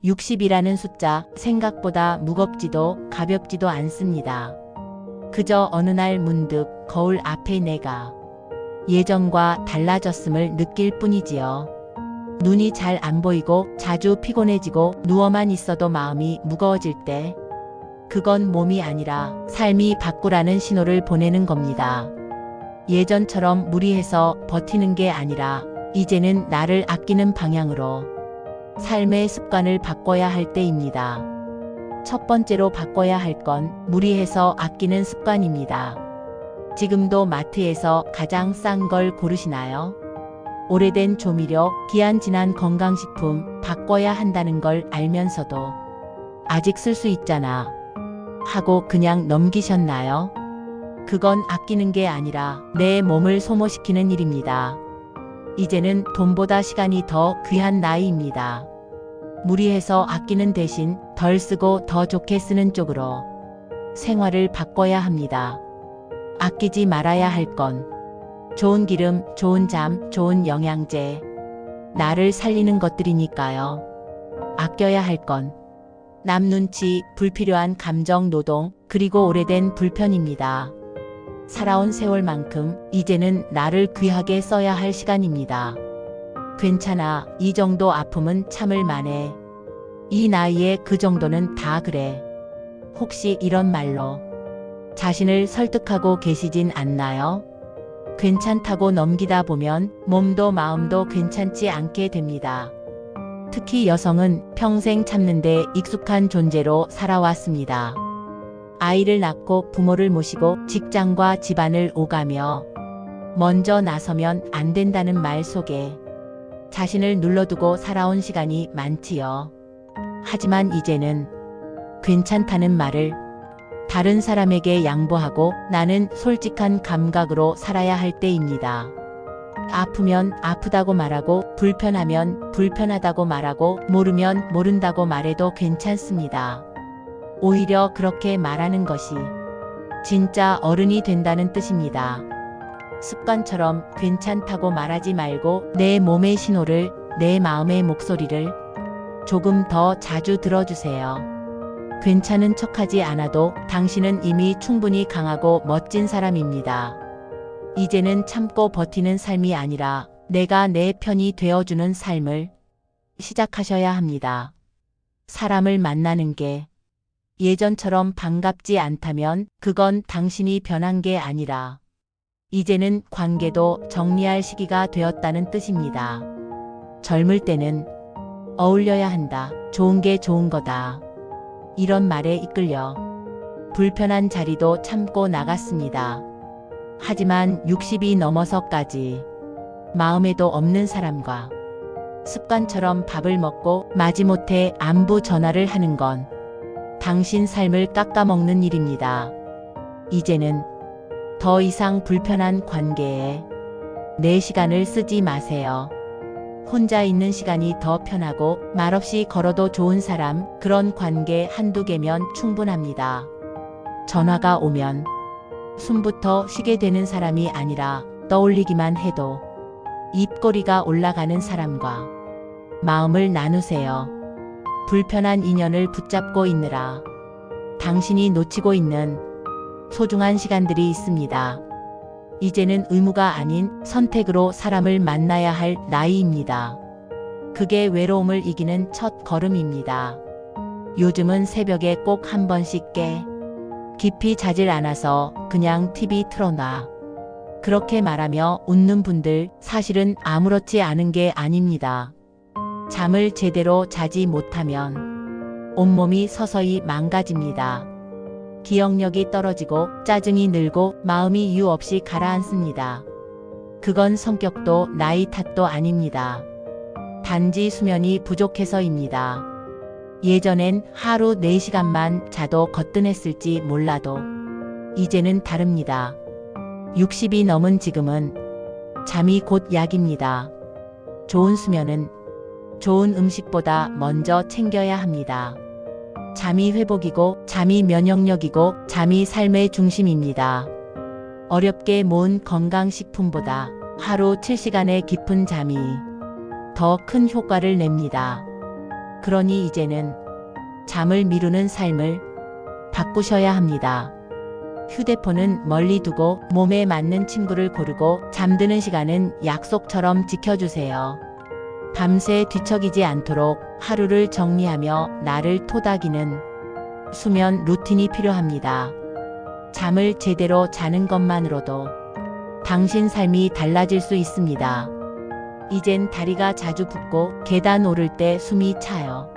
60이라는 숫자 생각보다 무겁지도 가볍지도 않습니다. 그저 어느 날 문득 거울 앞에 내가 예전과 달라졌음을 느낄 뿐이지요. 눈이 잘 안 보이고 자주 피곤해지고 누워만 있어도 마음이 무거워질 때 그건 몸이 아니라 삶이 바꾸라는 신호를 보내는 겁니다. 예전처럼 무리해서 버티는 게 아니라 이제는 나를 아끼는 방향으로 삶의 습관을 바꿔야 할 때입니다. 첫 번째로 바꿔야 할 건 무리해서 아끼는 습관입니다. 지금도 마트에서 가장 싼 걸 고르시나요? 오래된 조미료, 기한 지난 건강식품 바꿔야 한다는 걸 알면서도 아직 쓸 수 있잖아 하고 그냥 넘기셨나요? 그건 아끼는 게 아니라 내 몸을 소모시키는 일입니다. 이제는 돈보다 시간이 더 귀한 나이입니다. 무리해서 아끼는 대신 덜 쓰고 더 좋게 쓰는 쪽으로 생활을 바꿔야 합니다. 아끼지 말아야 할 건 좋은 기름, 좋은 잠, 좋은 영양제, 나를 살리는 것들이니까요. 아껴야 할 건 남 눈치, 불필요한 감정 노동, 그리고 오래된 불편입니다. 살아온 세월만큼 이제는 나를 귀하게 써야 할 시간입니다. 괜찮아, 이 정도 아픔은 참을 만해. 이 나이에 그 정도는 다 그래. 혹시 이런 말로 자신을 설득하고 계시진 않나요? 괜찮다고 넘기다 보면 몸도 마음도 괜찮지 않게 됩니다. 특히 여성은 평생 참는데 익숙한 존재로 살아왔습니다. 아이를 낳고 부모를 모시고 직장과 집안을 오가며 먼저 나서면 안 된다는 말 속에 자신을 눌러두고 살아온 시간이 많지요. 하지만 이제는 괜찮다는 말을 다른 사람에게 양보하고 나는 솔직한 감각으로 살아야 할 때입니다. 아프면 아프다고 말하고 불편하면 불편하다고 말하고 모르면 모른다고 말해도 괜찮습니다. 오히려 그렇게 말하는 것이 진짜 어른이 된다는 뜻입니다. 습관처럼 괜찮다고 말하지 말고 내 몸의 신호를, 내 마음의 목소리를 조금 더 자주 들어주세요. 괜찮은 척하지 않아도 당신은 이미 충분히 강하고 멋진 사람입니다. 이제는 참고 버티는 삶이 아니라 내가 내 편이 되어주는 삶을 시작하셔야 합니다. 사람을 만나는 게 예전처럼 반갑지 않다면 그건 당신이 변한 게 아니라 이제는 관계도 정리할 시기가 되었다는 뜻입니다. 젊을 때는 어울려야 한다. 좋은 게 좋은 거다. 이런 말에 이끌려 불편한 자리도 참고 나갔습니다. 하지만 60이 넘어서까지 마음에도 없는 사람과 습관처럼 밥을 먹고 마지못해 안부 전화를 하는 건 당신 삶을 깎아먹는 일입니다. 이제는 더 이상 불편한 관계에 내 시간을 쓰지 마세요. 혼자 있는 시간이 더 편하고 말없이 걸어도 좋은 사람, 그런 관계 한두 개면 충분합니다. 전화가 오면 숨부터 쉬게 되는 사람이 아니라 떠올리기만 해도 입꼬리가 올라가는 사람과 마음을 나누세요. 불편한 인연을 붙잡고 있느라 당신이 놓치고 있는 소중한 시간들이 있습니다. 이제는 의무가 아닌 선택으로 사람을 만나야 할 나이입니다. 그게 외로움을 이기는 첫 걸음입니다. 요즘은 새벽에 꼭 한 번씩 깨. 깊이 자질 않아서 그냥 TV 틀어놔. 그렇게 말하며 웃는 분들 사실은 아무렇지 않은 게 아닙니다. 잠을 제대로 자지 못하면 온몸이 서서히 망가집니다. 기억력이 떨어지고 짜증이 늘고 마음이 이유 없이 가라앉습니다. 그건 성격도 나이 탓도 아닙니다. 단지 수면이 부족해서입니다. 예전엔 하루 4시간만 자도 거뜬했을지 몰라도 이제는 다릅니다. 60이 넘은 지금은 잠이 곧 약입니다. 좋은 수면은 좋은 음식보다 먼저 챙겨야 합니다. 잠이 회복이고 잠이 면역력이고 잠이 삶의 중심입니다. 어렵게 모은 건강식품보다 하루 7시간의 깊은 잠이 더 큰 효과를 냅니다. 그러니 이제는 잠을 미루는 삶을 바꾸셔야 합니다. 휴대폰은 멀리 두고 몸에 맞는 친구를 고르고 잠드는 시간은 약속처럼 지켜주세요. 밤새 뒤척이지 않도록 하루를 정리하며 나를 토닥이는 수면 루틴이 필요합니다. 잠을 제대로 자는 것만으로도 당신 삶이 달라질 수 있습니다. 이젠 다리가 자주 붓고 계단 오를 때 숨이 차요.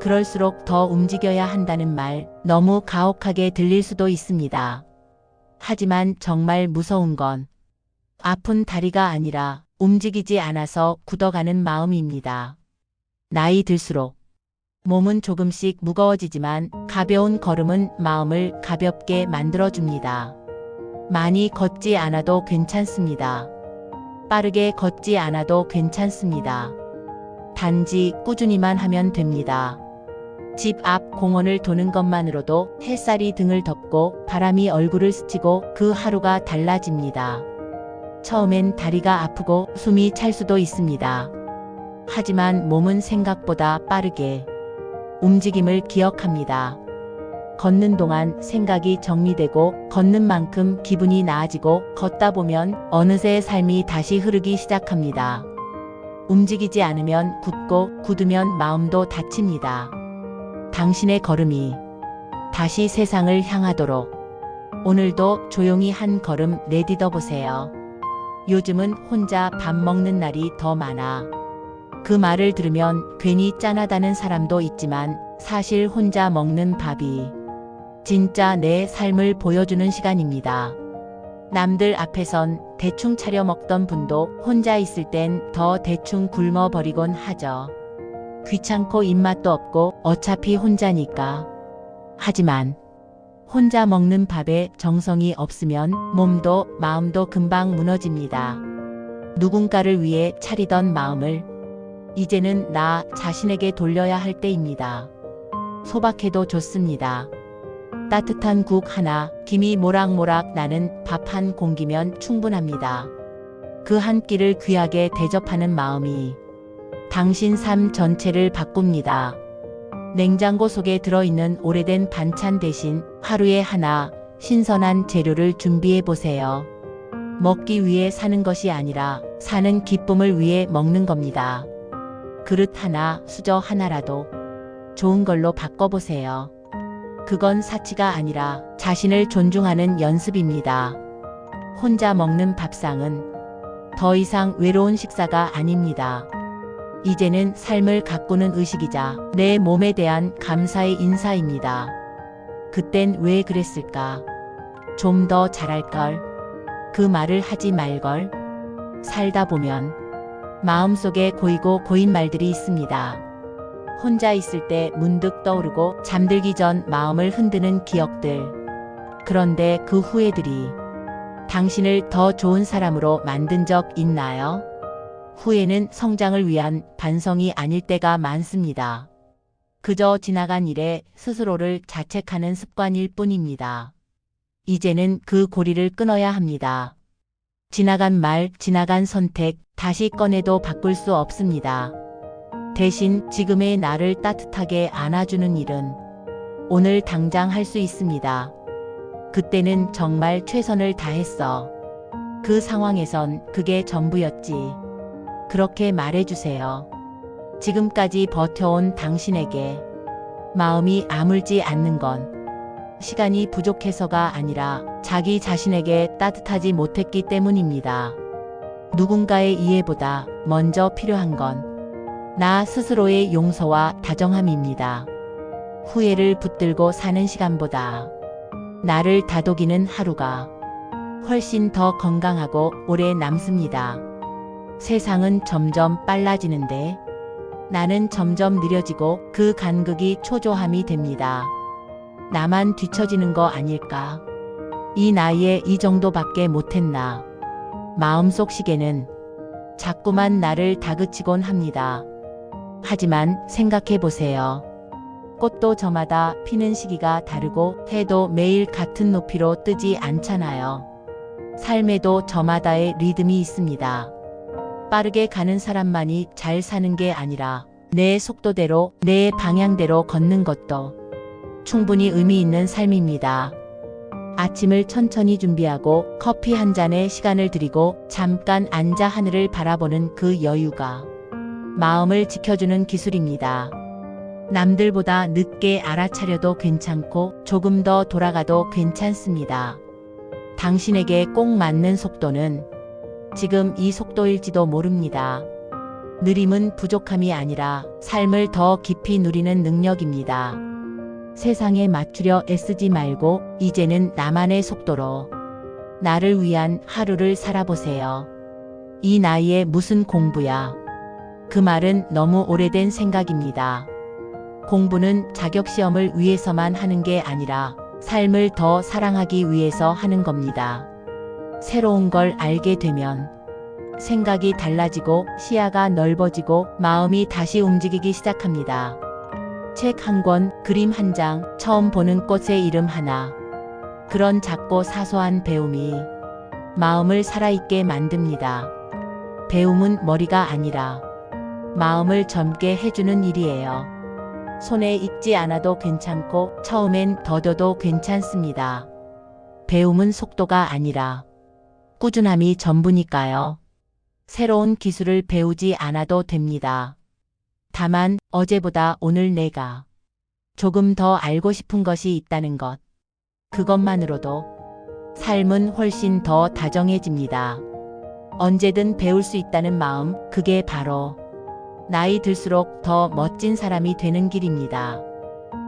그럴수록 더 움직여야 한다는 말 너무 가혹하게 들릴 수도 있습니다. 하지만 정말 무서운 건 아픈 다리가 아니라 움직이지 않아서 굳어가는 마음입니다. 나이 들수록 몸은 조금씩 무거워지지만 가벼운 걸음은 마음을 가볍게 만들어줍니다. 많이 걷지 않아도 괜찮습니다. 빠르게 걷지 않아도 괜찮습니다. 단지 꾸준히만 하면 됩니다. 집 앞 공원을 도는 것만으로도 햇살이 등을 덮고 바람이 얼굴을 스치고 그 하루가 달라집니다. 처음엔 다리가 아프고 숨이 찰 수도 있습니다. 하지만 몸은 생각보다 빠르게 움직임을 기억합니다. 걷는 동안 생각이 정리되고 걷는 만큼 기분이 나아지고 걷다 보면 어느새 삶이 다시 흐르기 시작합니다. 움직이지 않으면 굳고 굳으면 마음도 다칩니다. 당신의 걸음이 다시 세상을 향하도록 오늘도 조용히 한 걸음 내디뎌 보세요. 요즘은 혼자 밥 먹는 날이 더 많아. 그 말을 들으면 괜히 짠하다는 사람도 있지만 사실 혼자 먹는 밥이 진짜 내 삶을 보여주는 시간입니다. 남들 앞에선 대충 차려 먹던 분도 혼자 있을 땐 더 대충 굶어버리곤 하죠. 귀찮고 입맛도 없고 어차피 혼자니까. 하지만 혼자 먹는 밥에 정성이 없으면 몸도 마음도 금방 무너집니다. 누군가를 위해 차리던 마음을 이제는 나 자신에게 돌려야 할 때입니다. 소박해도 좋습니다. 따뜻한 국 하나, 김이 모락모락 나는 밥 한 공기면 충분합니다. 그 한 끼를 귀하게 대접하는 마음이 당신 삶 전체를 바꿉니다. 냉장고 속에 들어있는 오래된 반찬 대신 하루에 하나 신선한 재료를 준비해 보세요. 먹기 위해 사는 것이 아니라 사는 기쁨을 위해 먹는 겁니다. 그릇 하나, 수저 하나라도 좋은 걸로 바꿔보세요. 그건 사치가 아니라 자신을 존중하는 연습입니다. 혼자 먹는 밥상은 더 이상 외로운 식사가 아닙니다. 이제는 삶을 가꾸는 의식이자 내 몸에 대한 감사의 인사입니다. 그땐 왜 그랬을까? 좀 더 잘할걸? 그 말을 하지 말걸? 살다 보면 마음속에 고이고 고인 말들이 있습니다. 혼자 있을 때 문득 떠오르고 잠들기 전 마음을 흔드는 기억들. 그런데 그 후회들이 당신을 더 좋은 사람으로 만든 적 있나요? 후회는 성장을 위한 반성이 아닐 때가 많습니다. 그저 지나간 일에 스스로를 자책하는 습관일 뿐입니다. 이제는 그 고리를 끊어야 합니다. 지나간 말, 지나간 선택, 다시 꺼내도 바꿀 수 없습니다. 대신 지금의 나를 따뜻하게 안아주는 일은 오늘 당장 할 수 있습니다. 그때는 정말 최선을 다했어. 그 상황에선 그게 전부였지. 그렇게 말해주세요. 지금까지 버텨온 당신에게 마음이 아물지 않는 건 시간이 부족해서가 아니라 자기 자신에게 따뜻하지 못했기 때문입니다. 누군가의 이해보다 먼저 필요한 건 나 스스로의 용서와 다정함입니다. 후회를 붙들고 사는 시간보다 나를 다독이는 하루가 훨씬 더 건강하고 오래 남습니다. 세상은 점점 빨라지는데 나는 점점 느려지고 그 간극이 초조함이 됩니다. 나만 뒤처지는 거 아닐까? 이 나이에 이 정도밖에 못했나? 마음속 시계는 자꾸만 나를 다그치곤 합니다. 하지만 생각해 보세요. 꽃도 저마다 피는 시기가 다르고 해도 매일 같은 높이로 뜨지 않잖아요. 삶에도 저마다의 리듬이 있습니다. 빠르게 가는 사람만이 잘 사는 게 아니라 내 속도대로, 내 방향대로 걷는 것도 충분히 의미 있는 삶입니다. 아침을 천천히 준비하고 커피 한 잔에 시간을 들이고 잠깐 앉아 하늘을 바라보는 그 여유가 마음을 지켜주는 기술입니다. 남들보다 늦게 알아차려도 괜찮고 조금 더 돌아가도 괜찮습니다. 당신에게 꼭 맞는 속도는 지금 이 속도일지도 모릅니다. 느림은 부족함이 아니라 삶을 더 깊이 누리는 능력입니다. 세상에 맞추려 애쓰지 말고 이제는 나만의 속도로 나를 위한 하루를 살아보세요. 이 나이에 무슨 공부야? 그 말은 너무 오래된 생각입니다. 공부는 자격시험을 위해서만 하는 게 아니라 삶을 더 사랑하기 위해서 하는 겁니다. 새로운 걸 알게 되면 생각이 달라지고 시야가 넓어지고 마음이 다시 움직이기 시작합니다. 책 한 권, 그림 한 장, 처음 보는 꽃의 이름 하나. 그런 작고 사소한 배움이 마음을 살아있게 만듭니다. 배움은 머리가 아니라 마음을 젊게 해주는 일이에요. 손에 익지 않아도 괜찮고 처음엔 더뎌도 괜찮습니다. 배움은 속도가 아니라 꾸준함이 전부니까요. 새로운 기술을 배우지 않아도 됩니다. 다만 어제보다 오늘 내가 조금 더 알고 싶은 것이 있다는 것. 그것만으로도 삶은 훨씬 더 다정해집니다. 언제든 배울 수 있다는 마음, 그게 바로 나이 들수록 더 멋진 사람이 되는 길입니다.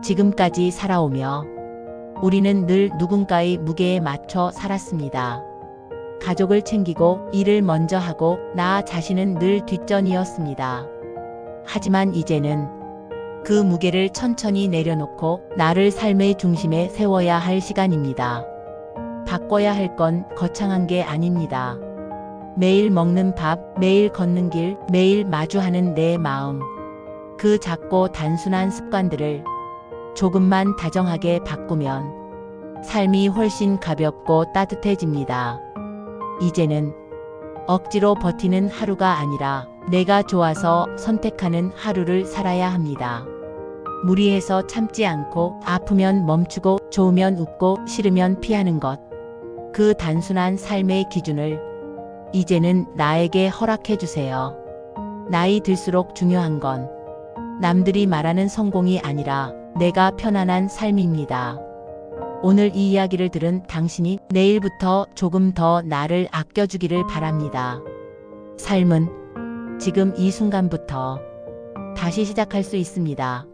지금까지 살아오며 우리는 늘 누군가의 무게에 맞춰 살았습니다. 가족을 챙기고 일을 먼저 하고 나 자신은 늘 뒷전이었습니다. 하지만 이제는 그 무게를 천천히 내려놓고 나를 삶의 중심에 세워야 할 시간입니다. 바꿔야 할 건 거창한 게 아닙니다. 매일 먹는 밥, 매일 걷는 길, 매일 마주하는 내 마음. 그 작고 단순한 습관들을 조금만 다정하게 바꾸면 삶이 훨씬 가볍고 따뜻해집니다. 이제는 억지로 버티는 하루가 아니라 내가 좋아서 선택하는 하루를 살아야 합니다. 무리해서 참지 않고 아프면 멈추고 좋으면 웃고 싫으면 피하는 것. 그 단순한 삶의 기준을 이제는 나에게 허락해 주세요. 나이 들수록 중요한 건 남들이 말하는 성공이 아니라 내가 편안한 삶입니다. 오늘 이 이야기를 들은 당신이 내일부터 조금 더 나를 아껴주기를 바랍니다. 삶은 지금 이 순간부터 다시 시작할 수 있습니다.